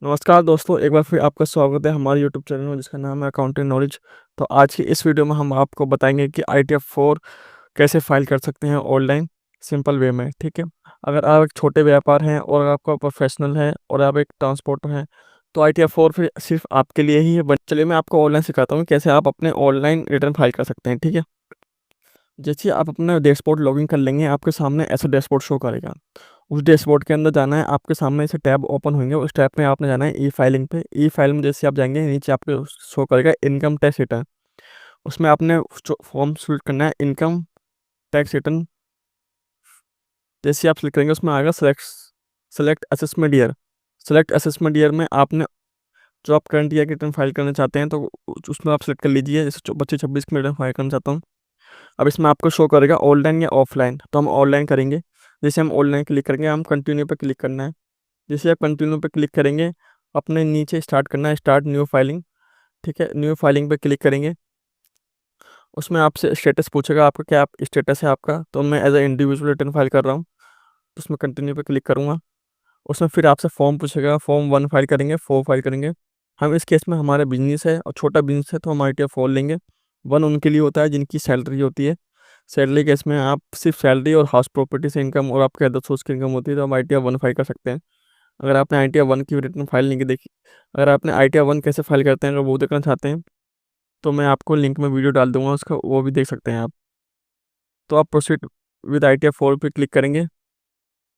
नमस्कार दोस्तों, एक बार फिर आपका स्वागत है हमारे यूट्यूब चैनल में जिसका नाम है अकाउंटिंग नॉलेज। तो आज की इस वीडियो में हम आपको बताएंगे कि ITF-4 कैसे फाइल कर सकते हैं ऑनलाइन सिंपल वे में। ठीक है, अगर आप एक छोटे व्यापार हैं और आपका प्रोफेशनल है और आप एक ट्रांसपोर्टर हैं तो ITF-4 फिर सिर्फ आपके लिए ही है। बट चलिए मैं आपको ऑनलाइन सिखाता हूँ कैसे आप अपने ऑनलाइन रिटर्न फाइल कर सकते हैं। ठीक है, जैसे आप अपना डैशबोर्ड लॉगिन कर लेंगे, आपके सामने ऐसा डैशबोर्ड शो करेगा। उस डैशबोर्ड के अंदर जाना है, आपके सामने ऐसे टैब ओपन होंगे, उस टैब में आपने जाना है ई फाइलिंग पे। ई फाइल में जैसे आप जाएंगे, नीचे आपको शो करेगा इनकम टैक्स रिटर्न। उसमें आपने फॉर्म सिलेक्ट करना है इनकम टैक्स रिटर्न। जैसे आप सिलेक्ट करेंगे उसमें आएगा select assessment year. Select assessment year में आपने जो आप करंट ईयर की रिटर्न फाइल करना चाहते हैं तो उसमें आप सेलेक्ट कर लीजिए। जैसे 25-26 की रिटर्न फाइल करना चाहता हूँ। अब इसमें आपको शो करेगा ऑनलाइन या ऑफलाइन, तो हम ऑनलाइन करेंगे। जैसे हम ऑनलाइन क्लिक करेंगे, हम कंटिन्यू पे क्लिक करना है। जैसे आप कंटिन्यू पे क्लिक करेंगे, अपने नीचे स्टार्ट करना है, स्टार्ट न्यू फाइलिंग। ठीक है, न्यू फाइलिंग पे क्लिक करेंगे। उसमें आपसे स्टेटस पूछेगा, आपका क्या स्टेटस है आपका। तो मैं as a individual return file कर रहा हूँ, तो उसमें कंटिन्यू पे क्लिक करूँगा। उसमें फिर आपसे फॉर्म पूछेगा, फॉर्म 1 फाइल करेंगे, 4 फाइल करेंगे। हम इस केस में हमारा बिजनेस है और छोटा बिजनेस है तो हम ITF-4 लेंगे। 1 उनके लिए होता है जिनकी सैलरी होती है। सैलरी केस में आप सिर्फ सैलरी और हाउस प्रॉपर्टी से इनकम और आपके अदर सोर्स की इनकम होती है तो हम ITF-1 फाइल कर सकते हैं। अगर आपने ITF-1 की रिटर्न फाइल नहीं की देखी, अगर आपने ITF-1 कैसे फाइल करते हैं अगर वो देखना चाहते हैं तो मैं आपको लिंक में वीडियो डाल दूंगा, उसका वो भी देख सकते हैं आप। तो आप प्रोसीड विद ITF-4 पे क्लिक करेंगे।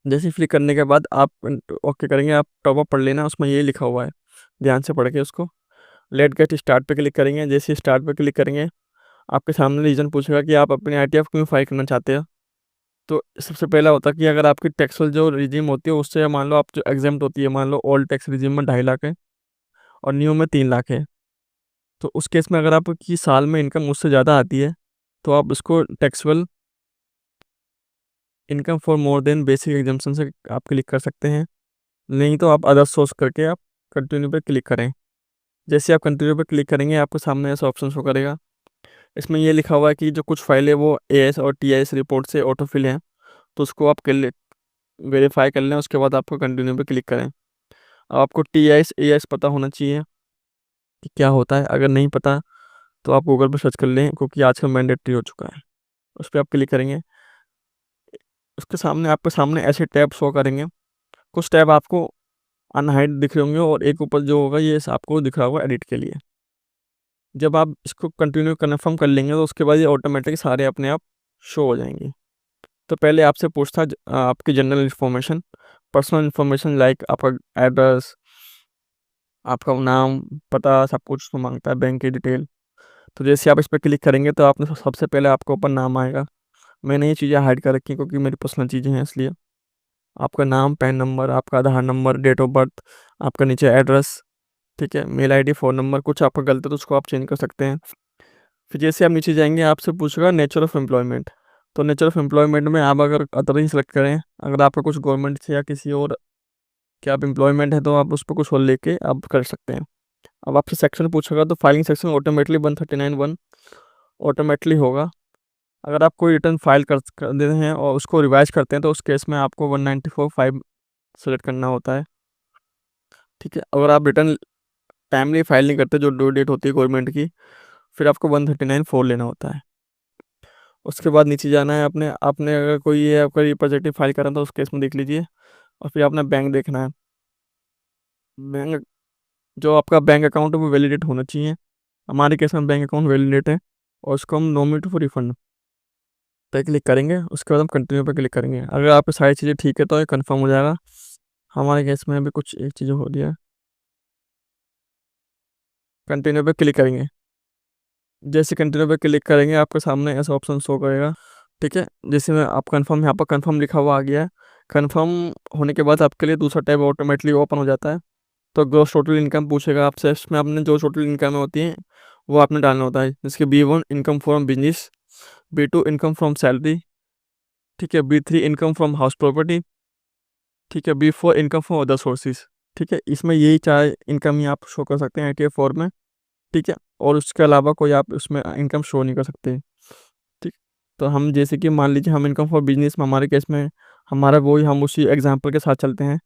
जैसे क्लिक करने के बाद आप ओके करेंगे, आप टॉप अप पढ़ लेना, उसमें ये लिखा हुआ है, ध्यान से पढ़ के उसको। लेट गेट स्टार्ट पे क्लिक करेंगे। जैसे स्टार्ट पे क्लिक करेंगे, आपके सामने रीज़न पूछेगा कि आप अपने ITF क्यों फाइल करना चाहते हैं। तो सबसे पहला होता है कि अगर आपकी टैक्सल जो रिजीम होती है उससे मान लो आप जो एग्जाम्प्ट होती है, मान लो ओल्ड टैक्स रिजीम में 2.5 लाख है और न्यू में 3 लाख है। तो उस केस में अगर आपकी साल में इनकम उससे ज़्यादा आती है तो आप उसको taxable income for more than basic exemption से आप क्लिक कर सकते हैं। नहीं तो आप अदर सोर्स करके आप कंटिन्यू पे क्लिक करें। जैसे आप कंटिन्यू पे क्लिक करेंगे, आपके सामने ऐसा ऑप्शन शो करेगा। इसमें ये लिखा हुआ है कि जो कुछ फाइलें वो AS और TIS रिपोर्ट से ऑटोफिल हैं, तो उसको आप कर ले वेरीफाई कर लें। उसके बाद आपको कंटिन्यू पे क्लिक करें। अब आपको TIS AS पता होना चाहिए कि क्या होता है। अगर नहीं पता तो आप गूगल पर सर्च कर लें, क्योंकि आजकल मैंडेटरी हो चुका है। उस पर आप क्लिक करेंगे, उसके सामने आपके सामने ऐसे टैब शो करेंगे। कुछ टैब आपको अनहाइड दिख रहे होंगे और एक ऊपर जो होगा ये आपको दिख रहा होगा एडिट के लिए। जब आप इसको कंटिन्यू कन्फर्म कर लेंगे तो उसके बाद ये ऑटोमेटिक सारे अपने आप शो हो जाएंगे। तो पहले आपसे पूछता आपकी general information, personal information like आपका एड्रेस, आपका नाम, पता, सब कुछ तो मांगता है, बैंक की डिटेल। तो जैसे आप इस पर क्लिक करेंगे तो आपने सबसे पहले आपको ऊपर नाम आएगा। मैंने ये चीज़ें हाइड कर रखी हैं क्योंकि मेरी पर्सनल चीज़ें हैं इसलिए। आपका नाम, पैन नंबर, आपका आधार नंबर, डेट ऑफ बर्थ, आपका नीचे एड्रेस। ठीक है, मेल ID, फ़ोन नंबर। कुछ आपका गलत है तो उसको आप चेंज कर सकते हैं। फिर जैसे आप नीचे जाएंगे आपसे पूछेगा नेचर ऑफ़ एम्प्लॉयमेंट। तो नेचर ऑफ़ एम्प्लॉयमेंट में आप अगर अदर ही सेलेक्ट करें, अगर आपका कुछ गवर्नमेंट से या किसी और क्या आप एम्प्लॉयमेंट है तो आप उस पर कुछ और लेके आप कर सकते हैं। अब आपसे सेक्शन पूछेगा तो फाइलिंग सेक्शन ऑटोमेटिकली 139(1) ऑटोमेटिकली होगा। अगर आप कोई रिटर्न फाइल कर देते हैं और उसको रिवाइज करते हैं तो उस केस में आपको 194(5) सेलेक्ट करना होता है। ठीक है, अगर आप रिटर्न टाइमली फाइल नहीं करते जो ड्यू डेट होती है गवर्नमेंट की, फिर आपको 139(4) लेना होता है। उसके बाद नीचे जाना है, अपने आपने अगर कोई ये आपका रिप्रेजेंटेटिव फाइल करा तो उस केस में देख लीजिए। और फिर अपना बैंक देखना है। बैंक, जो आपका बैंक अकाउंट है वो वैलिडेट होना चाहिए। हमारे केस में बैंक अकाउंट वैलिडेट है और उसको हम नॉमिनेट फॉर रिफंड पे क्लिक करेंगे। उसके बाद हम कंटिन्यू पे क्लिक करेंगे। अगर आपकी सारी चीज़ें ठीक है तो ये कन्फर्म हो जाएगा। हमारे केस में अभी कुछ एक चीज़ हो रही है। कंटिन्यू पे क्लिक करेंगे। जैसे कंटिन्यू पे क्लिक करेंगे आपके सामने ऐसा ऑप्शन शो करेगा। ठीक है, जैसे में आप कंफर्म, यहाँ पर कंफर्म लिखा हुआ आ गया है। कंफर्म होने के बाद आपके लिए दूसरा टैब ऑटोमेटिकली ओपन हो जाता है। तो ग्रॉस टोटल इनकम पूछेगा आपसे, इसमें आपने जो टोटल इनकम होती है वो आपने डालना होता है। जिसके B1 income from business, B2 income from salary, ठीक है, B3 income from house property, ठीक है, B4 income from other sources. ठीक है, इसमें यही 4 इनकम ही आप शो कर सकते हैं ITF-4 में। ठीक है, और उसके अलावा कोई आप उसमें इनकम शो नहीं कर सकते। ठीक, तो हम जैसे कि मान लीजिए हम इनकम फॉर बिजनेस में, हमारे केस में हमारा वही, हम उसी एग्जांपल के साथ चलते हैं।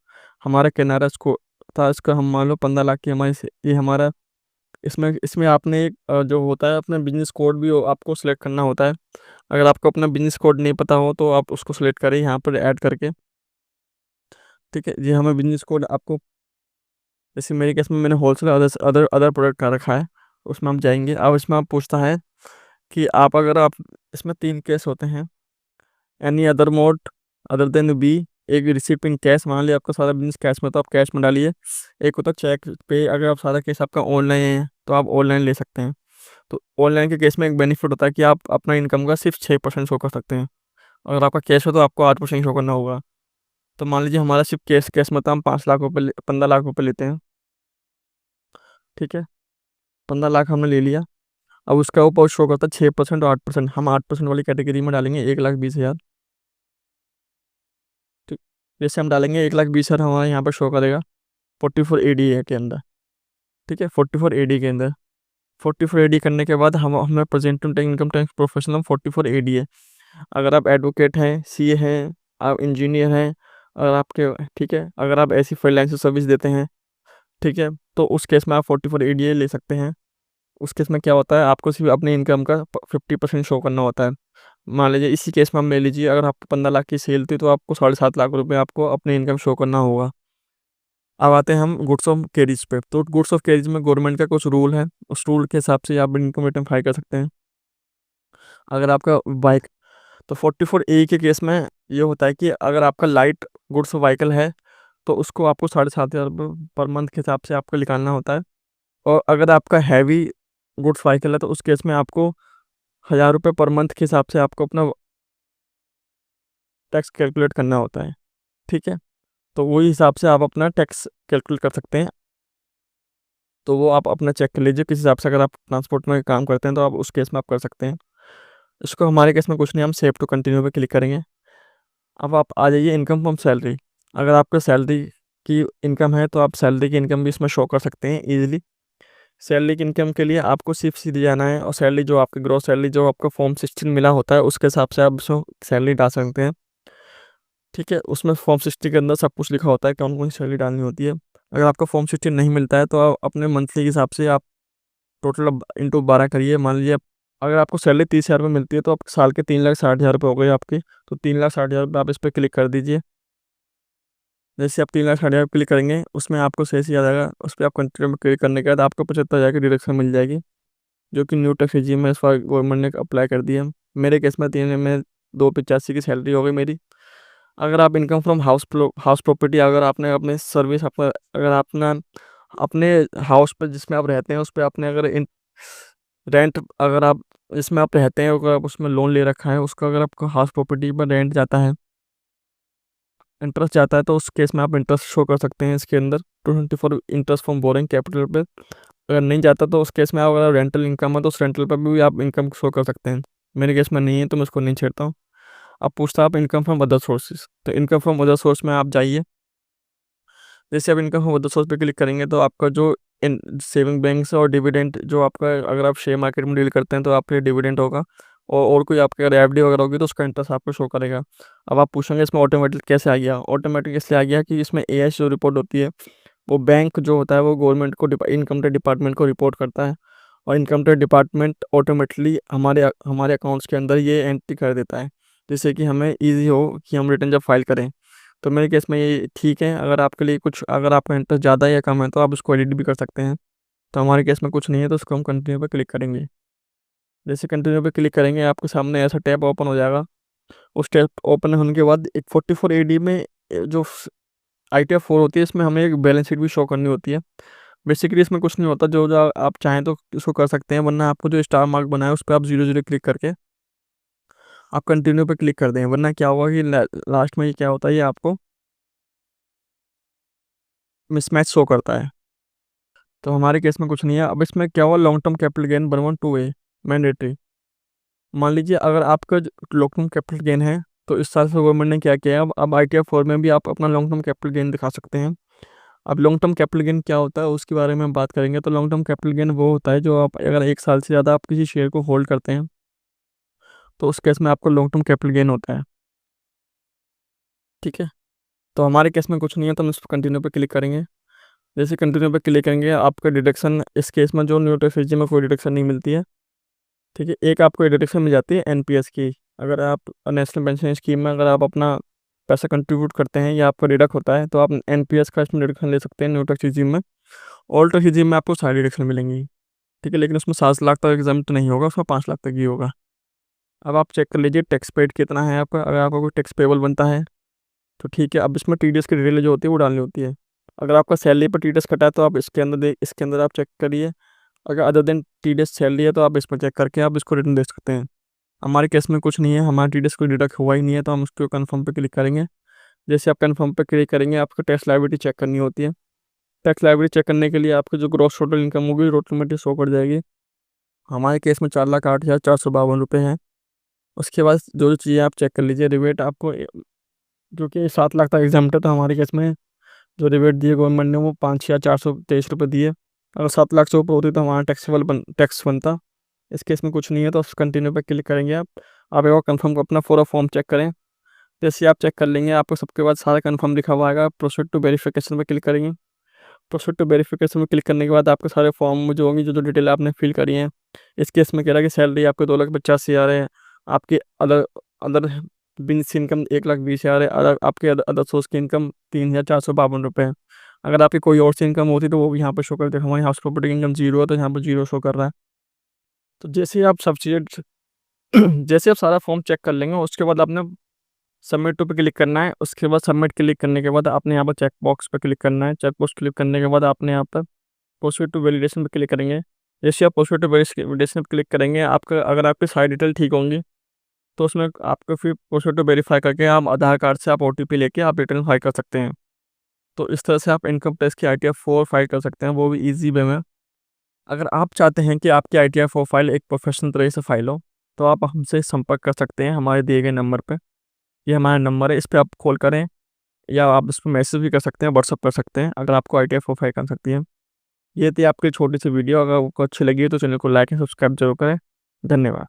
हमारा कैनारा था इसका, हम मान लो 15 लाख की हमारी ये हमारा, इसमें इसमें आपने एक जो होता है अपना बिजनेस कोड भी आपको सेलेक्ट करना होता है। अगर आपको अपना बिजनेस कोड नहीं पता हो तो आप उसको सेलेक्ट करें यहाँ पर ऐड करके। ठीक है, ये हमें बिजनेस कोड आपको, जैसे मेरे केस में मैंने wholesale other other other product का रखा है, उसमें हम जाएंगे। अब इसमें आप पूछता है कि आप अगर आप, इसमें 3 केस होते हैं, any other mode other than B, एक रिसिप्ट इन कैश, मान लिया आपका सारा बिजनेस कैश में तो आप कैश में डालिए। एक होता है चेक पे, अगर आप सारा केस आपका ऑनलाइन है तो आप ऑनलाइन ले सकते हैं। तो ऑनलाइन के केस में एक बेनिफिट होता है कि आप अपना इनकम का सिर्फ 6% शो कर सकते हैं। अगर आपका कैश हो तो आपको 8% शो करना होगा। तो मान लीजिए हमारा सिर्फ कैश कैश में तो हम 5 लाख रुपये 15 लाख रुपये लेते हैं। ठीक है, 15 लाख हमने ले लिया। अब उसका ऊपर शो करता है 6% और 8%, हम 8% वाली कैटेगरी में डालेंगे 1,20,000। ठीक, जैसे हम डालेंगे 1,20,000 हमारे यहाँ पर शो करेगा 44 AD के अंदर। ठीक है, 44 AD के अंदर, 44 AD करने के बाद हम हमें present income tax professional 44 AD है। अगर आप एडवोकेट हैं, सीए हैं, आप इंजीनियर हैं, अगर आपके, ठीक है, अगर आप ऐसी फ्रीलांसर सर्विस देते हैं, ठीक है, तो उस केस में आप 44 AD ले सकते हैं। उस केस में क्या होता है, आपको सिर्फ अपनी इनकम का 50% शो करना होता है। मान लीजिए इसी केस में हम ले लीजिए, अगर आपको 15 लाख की सेल थी तो आपको 7.5 लाख रुपये आपको अपनी इनकम शो करना होगा। अब आते हैं हम गुड्स ऑफ कैरिज पे। तो गुड्स ऑफ कैरिज में गवर्नमेंट का कुछ रूल है, उस रूल के हिसाब से आप इनकम रिटर्न फाइल कर सकते हैं। अगर आपका बाइक, तो 44A के केस में ये होता है कि अगर आपका लाइट गुड्स व्हीकल है तो उसको आपको 7,500 पर मंथ के हिसाब से आपको निकालना होता है। और अगर आपका हैवी गुड्स व्हीकल है तो उस केस में आपको 1,000 रुपये पर मंथ के हिसाब से आपको अपना टैक्स कैलकुलेट करना होता है। ठीक है, तो वही हिसाब से आप अपना टैक्स कैलकुलेट कर सकते हैं। तो वो आप अपना चेक कर लीजिए किस हिसाब से, अगर आप ट्रांसपोर्ट में काम करते हैं तो आप उस केस में आप कर सकते हैं। इसको हमारे केस में कुछ नहीं, हम सेव टू कंटिन्यू पे क्लिक करेंगे। अब आप आ जाइए इनकम फ्रॉम सैलरी। अगर आपका सैलरी की इनकम है तो आप सैलरी की इनकम भी इसमें शो कर सकते हैं ईजिली। सैलरी की इनकम के लिए आपको सिर्फ सीधे जाना है और सैलरी जो आपकी ग्रॉस सैलरी जो आपको फॉर्म 16 मिला होता है उसके हिसाब से आप उसमें सैलरी डाल सकते हैं। ठीक है, उसमें फॉर्म 60 के अंदर सब कुछ लिखा होता है कौन कौन सी सैलरी डालनी होती है। अगर आपका फॉर्म 16 नहीं मिलता है तो आप अपने मंथली के हिसाब से आप टोटल इंटू 12 करिए। मान लीजिए अगर आपको सैलरी 30,000 रुपये मिलती है तो आप साल के 3,60,000 रुपये हो गए आपके, तो 3,60,000 रुपये आप इस पर क्लिक कर दीजिए। जैसे आप 3,60,000 क्लिक करेंगे उसमें आपको सही से आ जाएगा, उस पर आप कंटिन्यू में क्लिक करने के बाद आपको 75,000 की डिडक्शन मिल जाएगी, जो कि न्यू टैक्स रेजिम में इस बार गवर्नमेंट ने अप्लाई कर दिया। मेरे केस में 285 की सैलरी हो गई मेरी। अगर आप इनकम फ्रॉम हाउस प्रॉपर्टी, अगर आपने अपने सर्विस अपना, अगर अपना अपने हाउस पर जिसमें आप रहते हैं उस पर आपने अगर रेंट, अगर आप जिसमें आप रहते हैं अगर आप उसमें लोन ले रखा है उसका, अगर आपका हाउस प्रॉपर्टी पर रेंट जाता है, इंटरेस्ट जाता है, तो उस केस में आप इंटरेस्ट शो कर सकते हैं इसके अंदर 224 इंटरेस्ट फ्रॉम बोरिंग कैपिटल पे। अगर नहीं जाता तो उस केस में आप, अगर रेंटल इनकम है तो उस रेंटल पर भी आप इनकम शो कर सकते हैं। मेरे केस में नहीं है तो मैं उसको नहीं छेड़ता हूँ। अब पूछता है आप इनकम फ्रॉम अदर सोर्सेज, तो इनकम फ्रॉम अदर सोर्स में आप जाइए। जैसे आप इनकम फ्रॉम अदर सोर्स पे क्लिक करेंगे तो आपका जो सेविंग बैंक से और डिविडेंड जो आपका, अगर आप शेयर मार्केट में डील करते हैं तो आपके डिविडेंड होगा, और कोई आपके अगर एफडी वगैरह होगी तो उसका इंटरेस्ट आपको शो करेगा। अब आप पूछेंगे इसमें ऑटोमेटिक कैसे आ गया, ऑटोमेटिक इसलिए आ गया कि इसमें एएस जो रिपोर्ट होती है वो बैंक जो होता है वो गवर्नमेंट को, इनकम टैक्स डिपार्टमेंट को रिपोर्ट करता है, और इनकम टैक्स डिपार्टमेंट ऑटोमेटिकली हमारे हमारे अकाउंट्स के अंदर ये एंट्री कर देता है, जिससे कि हमें ईजी हो कि हम रिटर्न जब फाइल करें। तो मेरे केस में ये ठीक है। अगर आपके लिए कुछ, अगर आपका इंटरेस्ट ज़्यादा या कम है तो आप उसको एडिट भी कर सकते हैं। तो हमारे केस में कुछ नहीं है तो उसको हम कंटिन्यू पे क्लिक करेंगे। जैसे कंटिन्यू पे क्लिक करेंगे आपके सामने ऐसा टैब ओपन हो जाएगा। उस टैब ओपन होने के बाद एक 44 AD में जो ITF 4 होती है इसमें हमें एक बैलेंस शीट भी शो करनी होती है। बेसिकली इसमें कुछ नहीं होता, जो जो आप चाहें तो इसको कर सकते हैं, वरना आपको जो स्टार मार्क बना है उस पर आप 0 0 क्लिक करके आप कंटिन्यू पे क्लिक कर दें, वरना क्या होगा कि लास्ट में ये क्या होता है, ये आपको मिसमैच शो करता है। तो हमारे केस में कुछ नहीं है। अब इसमें क्या हुआ, long term capital gain 112A mandatory. मान लीजिए अगर आपका लॉन्ग टर्म कैपिटल गेन है तो इस साल से गवर्नमेंट ने क्या किया है, अब ITF 4 में भी आप अपना लॉन्ग टर्म कैपिटल गेन दिखा सकते हैं। अब लॉन्ग टर्म कैपिटल गेन क्या होता है उसके बारे में हम बात करेंगे। तो लॉन्ग टर्म कैपिटल गेन वो होता है जो आप अगर 1 साल से ज़्यादा आप किसी शेयर को होल्ड करते हैं तो उस केस में आपको लॉन्ग टर्म कैपिटल गेन होता है। ठीक है, तो हमारे केस में कुछ नहीं है तो हम इस पर कंटिन्यू पे क्लिक करेंगे। जैसे कंटिन्यू पे क्लिक करेंगे, आपका डिडक्शन इस केस में जो न्यू टैक्स रेजिम में कोई डिडक्शन नहीं मिलती है, ठीक है। एक आपको डिडक्शन मिल जाती है एनपीएस की। अगर आप नेशनल पेंशन स्कीम में अगर आप अपना पैसा कंट्रीब्यूट करते हैं या आपका डिडक्ट होता है, तो आप एनपीएस का इसमें डिडक्शन ले सकते हैं न्यू टैक्स रेजिम में। ओल्ड टैक्स रेजिम में आपको सारी डिडक्शन मिलेंगी, ठीक है, लेकिन उसमें 7 लाख तक एग्जाम तो नहीं होगा, उसमें 5 लाख तक ही होगा। अब आप चेक कर लीजिए टैक्स पेड कितना है आपका। अगर आपका कोई टैक्स पेबल बनता है तो ठीक है, अब इसमें टीडीएस की डिटेल जो होती है वो डालनी होती है। अगर आपका सैलरी पर टीडीएस कटा है तो आप इसके अंदर आप चेक करिए। अगर अदर देन टीडीएस सैलरी है तो आप इसमें चेक करके आप इसको रिटर्न दे सकते हैं। हमारे केस में कुछ नहीं है, हमारा टीडीएस कोई डिडक्ट हुआ ही नहीं है, तो हम उसको कन्फर्म पे क्लिक करेंगे। जैसे आप कन्फर्म पे क्लिक करेंगे, आपको टैक्स लायबिलिटी चेक करनी होती है। टैक्स लायबिलिटी चेक करने के लिए आपकी जो ग्रॉस टोटल इनकम होगी ऑटोमेटिक शो कर जाएगी। हमारे केस में 4,08,452 रुपये हैं। उसके बाद जो जो चीज़ें आप चेक कर लीजिए, रिबेट आपको जो कि 7 लाख तक एग्जाम्प्ट है, तो हमारे केस में जो रिबेट दिए गवर्नमेंट ने वो 5,423 रुपये दिए। अगर 7 लाख से ऊपर होती तो हमारा टैक्स बनता। इस केस में कुछ नहीं है, तो कंटिन्यू पे क्लिक करेंगे आप एक बार कन्फर्म को अपना पूरा फॉर्म चेक करें। जैसे आप चेक कर लेंगे, आपको सबके बाद सारा कन्फर्म लिखा हुआ आएगा। प्रोसीड टू वेरिफिकेशन पे क्लिक करेंगे। प्रोसीड टू वेरिफिकेशन में क्लिक करने के बाद आपके सारे फॉर्म में जो होंगी, जो जो डिटेल आपने फिल करी है। इस केस में कह रहा है कि सैलरी आपको 2,50,000 है, आपकी अदर अदर बिजनेस इनकम 1,20,000 है, अदर आपके अदर सोर्स की इनकम 3,452 रुपये है। अगर आपकी कोई और सी इनकम होती तो वो भी यहाँ पर शो कर देगा। हमारी हाउस प्रॉपर्टी की इनकम 0 है, तो यहाँ पर 0 शो कर रहा है। तो जैसे ही आप सब चीज़ें जैसे आप सारा फॉर्म चेक कर लेंगे, उसके बाद आपने सबमिट टू पे क्लिक करना है। उसके बाद सबमिट क्लिक करने के बाद आपने यहाँ पर चेक बॉक्स पे क्लिक करना है। चेक बॉक्स क्लिक करने के बाद आपने यहाँ पर प्रोसीड टू वैलिडेशन पे क्लिक करेंगे। जैसे आप प्रोसीड टू वैलिडेशन पे क्लिक करेंगे, आपका अगर आपकी सारी डिटेल ठीक होंगी तो उसमें आपको फिर प्रोसीड टू वेरीफाई करके आप आधार कार्ड से आप ओटीपी लेके आप रिटर्न फाइल कर सकते हैं। तो इस तरह से आप इनकम टैक्स की ITR-4 फाइल कर सकते हैं, वो भी ईजी वे में। अगर आप चाहते हैं कि आपकी ITR-4 फाइल एक प्रोफेशनल तरीके से फाइल हो, तो आप हमसे संपर्क कर सकते हैं हमारे दिए गए नंबर पे। ये हमारा नंबर है, इस पे आप कॉल करें या आप इस पे मैसेज भी कर सकते हैं, व्हाट्सअप कर सकते हैं, अगर आपको ITR-4 फाइल कर सकती है। ये थी आपकी छोटी सी वीडियो। अगर आपको अच्छी लगी तो चैनल को लाइक एंड सब्सक्राइब जरूर करें। धन्यवाद।